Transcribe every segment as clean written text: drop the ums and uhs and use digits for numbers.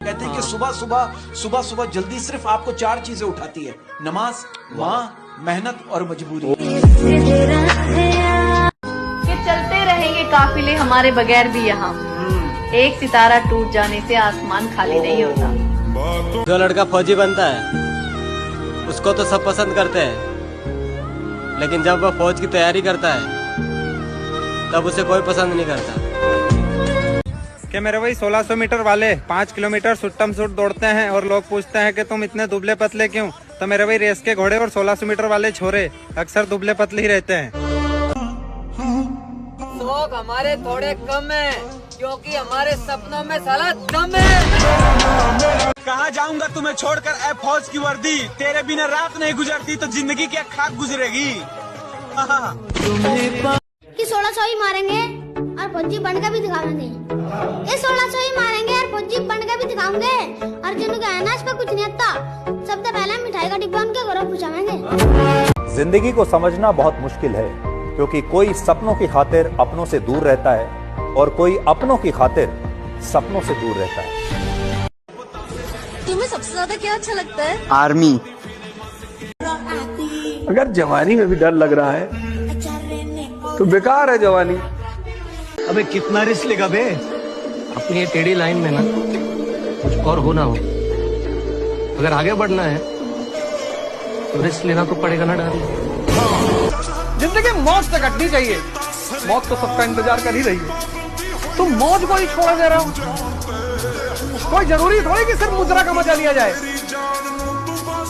कहते हैं कि सुबह सुबह जल्दी सिर्फ आपको 4 चीजें उठाती है, नमाज, माँ, मेहनत और मजबूरी। कि चलते रहेंगे काफिले हमारे बगैर भी यहाँ, एक सितारा टूट जाने से आसमान खाली नहीं होता। जो लड़का फौजी बनता है उसको तो सब पसंद करते हैं, लेकिन जब वह फौज की तैयारी करता है तब उसे कोई पसंद नहीं करता। कि मेरे भाई 1600 मीटर वाले 5 किलोमीटर सुट्टम सुट दौड़ते हैं और लोग पूछते हैं कि तुम इतने दुबले पतले क्यों? तो मेरे भाई रेस के घोड़े और 1600 मीटर वाले छोरे अक्सर दुबले पतले ही रहते हैं। शौक हमारे थोड़े कम है क्योंकि हमारे सपनों में साला दम है। कहाँ जाऊंगा तुम्हें छोड़कर ऐ फौज की वर्दी, तेरे बिना रात नहीं गुजरती तो जिंदगी क्या खाक गुजरेगी। कि 1600 ही मारेंगे और फौजी बनकर भी दिखाएंगे। ये 1600 ही मारेंगे और फौजी बनकर भी दिखाएंगे। अर्जुन का है ना, इस पर कुछ नहीं आता। सबसे पहले मिठाई का डिब्बा उनके घरों पहुँचाएंगे। जिंदगी को समझना बहुत मुश्किल है, क्योंकि कोई सपनों की खातिर अपनों से दूर रहता है और कोई अपनों की खातिर सपनों से दूर रहता है। तुम्हें सबसे ज्यादा क्या अच्छा लगता है? आर्मी। अगर जवानी में भी डर लग रहा है तो बेकार है जवानी। अबे कितना रिस्क लेगा बे? अपनी ये टेढ़ी लाइन में ना कुछ और होना हो, अगर आगे बढ़ना है तो रिस्क लेना तो पड़ेगा ना। डर जिंदगी मौत से कटनी चाहिए, मौत तो सबका इंतजार कर ही रही है। तुम मौत को ही छोड़ दे रहे हो। कोई जरूरी थोड़ी कि सिर्फ मुद्रा का मजा लिया जाए,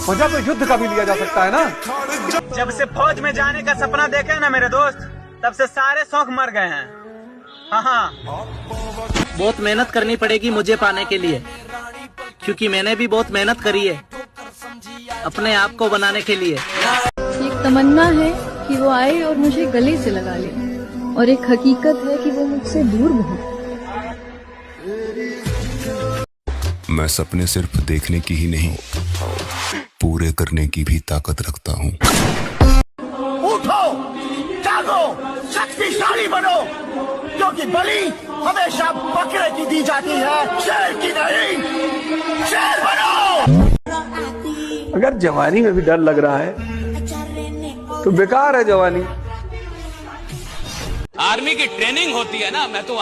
मजा तो युद्ध का भी लिया जा सकता है ना। जब से फौज में जाने का सपना देखे ना मेरे दोस्त, तब से सारे शौक मर गए हैं। हाँ, बहुत मेहनत करनी पड़ेगी मुझे पाने के लिए, क्योंकि मैंने भी बहुत मेहनत करी है अपने आप को बनाने के लिए। एक तमन्ना है कि वो आए और मुझे गले से लगा ले, और एक हकीकत है कि वो मुझसे दूर बहुत। मैं सपने सिर्फ देखने की ही नहीं, पूरे करने की भी ताकत रखता हूँ। उठो, जागो, शक्तिशाली बनो, क्योंकि बलि हमेशा बकरे की दी जाती है, शेर की नहीं। शेर बनो। अगर जवानी में भी डर लग रहा है तो बेकार है जवानी। आर्मी की ट्रेनिंग होती है ना, मैं तो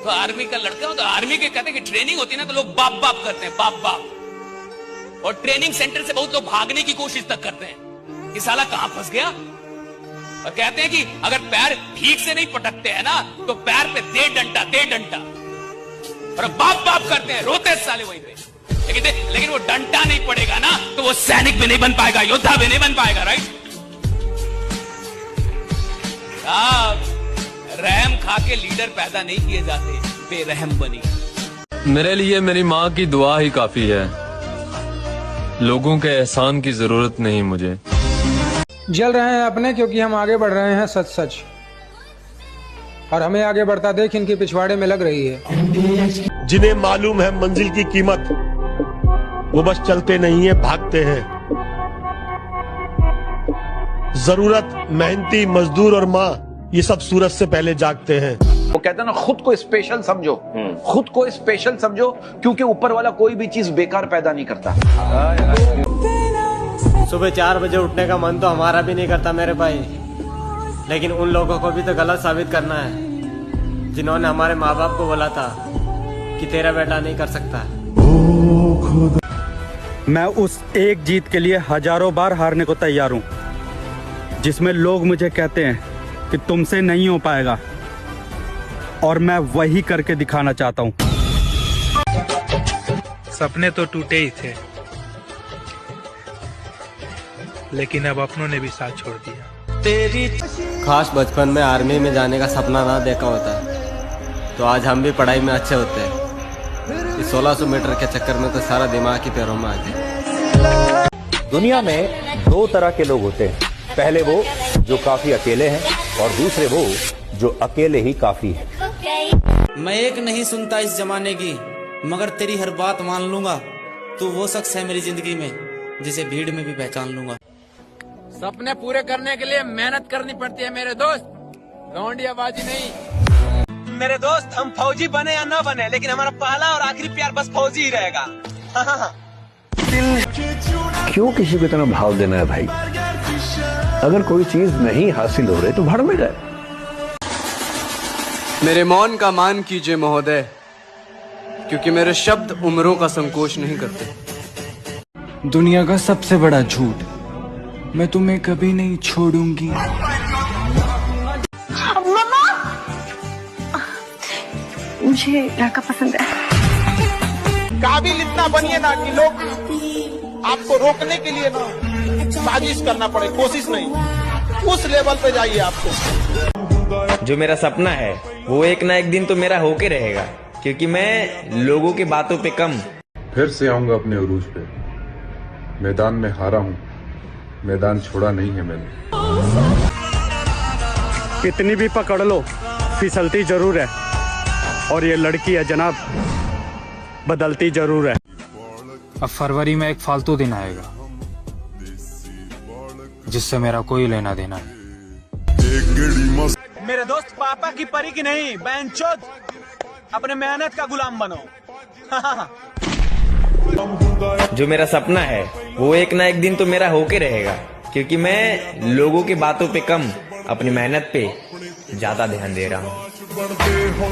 तो आर्मी का लड़का हूं, तो आर्मी के कहते हैं कि ट्रेनिंग होती है ना, तो लोग बाप बाप करते हैं, बाप बाप। और ट्रेनिंग सेंटर से बहुत लोग भागने की कोशिश तक करते हैं कि साला कहां फंस गया। और कहते हैं कि अगर पैर ठीक से नहीं पटकते हैं ना तो पैर पे दे डंटा। और बाप बाप करते हैं, रोते साले वहीं पे। लेकिन वो डंटा नहीं पड़ेगा ना तो वो सैनिक भी नहीं बन पाएगा, योद्धा भी नहीं बन पाएगा। राइट? रहम खा के लीडर पैदा नहीं किए जाते, बेरहम बनी। मेरे लिए मेरी माँ की दुआ ही काफी है, लोगों के एहसान की जरूरत नहीं मुझे। जल रहे हैं अपने क्योंकि हम आगे बढ़ रहे हैं सच सच, और हमें आगे बढ़ता देख इनके पिछवाड़े में लग रही है। जिन्हें मालूम है मंजिल की कीमत, वो बस चलते नहीं है, भागते हैं। जरूरत, मेहनती मजदूर और माँ, ये सब सूरज से पहले जागते हैं। वो कहता है ना, खुद को स्पेशल समझो, खुद को स्पेशल समझो, क्योंकि ऊपर वाला कोई भी चीज बेकार पैदा नहीं करता। सुबह 4 बजे उठने का मन तो हमारा भी नहीं करता मेरे भाई, लेकिन उन लोगों को भी तो गलत साबित करना है जिन्होंने हमारे माँ बाप को बोला था कि तेरा बेटा नहीं कर सकता। मैं उस एक जीत के लिए हजारों बार हारने को तैयार हूँ, जिसमें लोग मुझे कहते हैं कि तुमसे नहीं हो पाएगा, और मैं वही करके दिखाना चाहता हूँ। सपने तो टूटे ही थे, लेकिन अब अपनों ने भी साथ छोड़ दिया। खास बचपन में आर्मी में जाने का सपना ना देखा होता तो आज हम भी पढ़ाई में अच्छे होते हैं। इस 1600 मीटर के चक्कर में तो सारा दिमाग ही पैरों में आ गया। दुनिया में 2 तरह के लोग होते हैं, पहले वो जो काफी अकेले हैं और दूसरे वो जो अकेले ही काफी है। मैं एक नहीं सुनता इस जमाने की, मगर तेरी हर बात मान लूंगा। तू वो शख्स है मेरी जिंदगी में जिसे भीड़ में भी पहचान लूंगा। सपने पूरे करने के लिए मेहनत करनी पड़ती है मेरे दोस्त, लौंडियाबाजी नहीं। मेरे दोस्त, हम फौजी बने या न बने, लेकिन हमारा पहला और आखिरी प्यार बस फौजी ही रहेगा। क्यों किसी को इतना भाव देना है भाई? अगर कोई चीज नहीं हासिल हो रही तो भड़ में जाए। मेरे मौन का मान कीजिए महोदय, क्योंकि मेरे शब्द उम्रों का संकोच नहीं करते। दुनिया का सबसे बड़ा झूठ, मैं तुम्हें कभी नहीं छोड़ूंगी। मुझे लड़का पसंद है। काबिल इतना बनिए ना कि लोग आपको रोकने के लिए ना साजिश करना पड़े, कोशिश नहीं, उस लेवल पे जाइए आपको। जो मेरा सपना है वो एक ना एक दिन तो मेरा होके रहेगा, क्योंकि मैं लोगों की बातों पे कम। फिर से आऊंगा अपने उरूज पे। मैदान में हारा हूँ, मैदान छोड़ा नहीं है मैंने। कितनी भी पकड़ लो, फिसलती जरूर है। और ये लड़की है जनाब, बदलती जरूर है। अब फरवरी में एक फालतू दिन आएगा जिससे मेरा कोई लेना देना नहीं। मेरे दोस्त, पापा की परी की नहीं, बैंचोद, अपने मेहनत का गुलाम बनो। जो मेरा सपना है वो एक ना एक दिन तो मेरा होके रहेगा, क्योंकि मैं लोगों की बातों पे कम, अपनी मेहनत पे ज्यादा ध्यान दे रहा हूँ।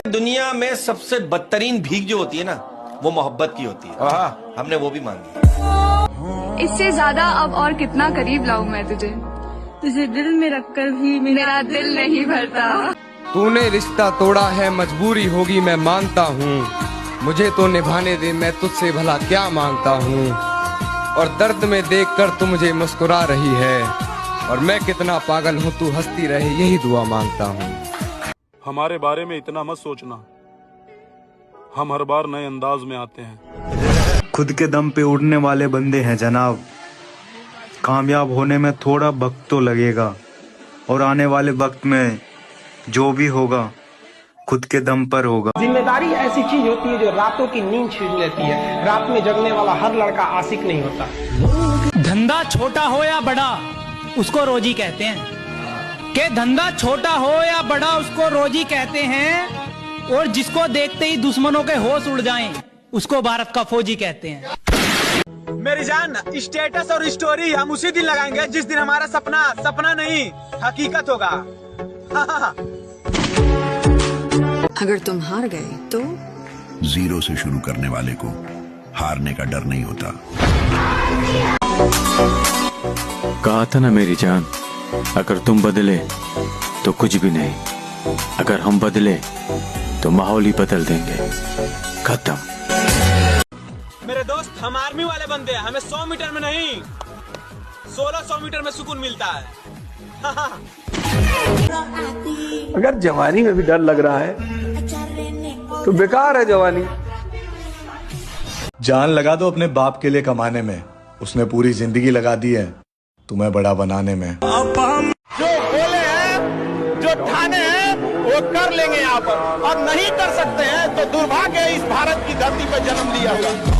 दुनिया में सबसे बदतरीन भीख जो होती है ना, वो मोहब्बत की होती है। हमने वो भी मांगी। इससे ज्यादा अब और कितना करीब लाऊं मैं तुझे, तुझे दिल में रखकर भी मेरा दिल नहीं भरता। तूने रिश्ता तोड़ा है, मजबूरी होगी मैं मानता हूँ। मुझे तो निभाने दे, मैं तुझसे भला क्या मांगता हूँ। और दर्द में देखकर तू मुझे मुस्कुरा रही है, और मैं कितना पागल हूँ तू हंसती रहे, यही दुआ मांगता हूँ। हमारे बारे में इतना मत सोचना, हम हर बार नए अंदाज में आते हैं। खुद के दम पे उड़ने वाले बंदे हैं जनाब। कामयाब होने में थोड़ा वक्त तो लगेगा, और आने वाले वक्त में जो भी होगा खुद के दम पर होगा। जिम्मेदारी ऐसी चीज होती है जो रातों की नींद छीन लेती है। रात में जगने वाला हर लड़का आशिक नहीं होता। धंधा छोटा हो या बड़ा उसको रोजी कहते हैं, कि धंधा छोटा हो या बड़ा उसको रोजी कहते हैं। और जिसको देखते ही दुश्मनों के होश उड़ जाएं, उसको भारत का फौजी कहते हैं। मेरी जान, स्टेटस और स्टोरी हम उसी दिन लगाएंगे जिस दिन हमारा सपना सपना नहीं हकीकत होगा। अगर तुम हार गए तो जीरो से शुरू करने वाले को हारने का डर नहीं होता। कहा था ना मेरी जान, अगर तुम बदले तो कुछ भी नहीं, अगर हम बदले तो माहौल ही बदल देंगे। खत्म। मेरे दोस्त, हम आर्मी वाले बंदे हैं, हमें 100 मीटर में नहीं 1600 मीटर में सुकून मिलता है। अगर जवानी में भी डर लग रहा है तो बेकार है जवानी। जान लगा दो अपने बाप के लिए कमाने में, उसने पूरी जिंदगी लगा दी है तुम्हें बड़ा बनाने में। जो बोले हैं, जो ठाने हैं, वो कर लेंगे यहाँ पर, और नहीं कर सकते हैं तो दुर्भाग्य है इस भारत की धरती पर जन्म लिया हुआ।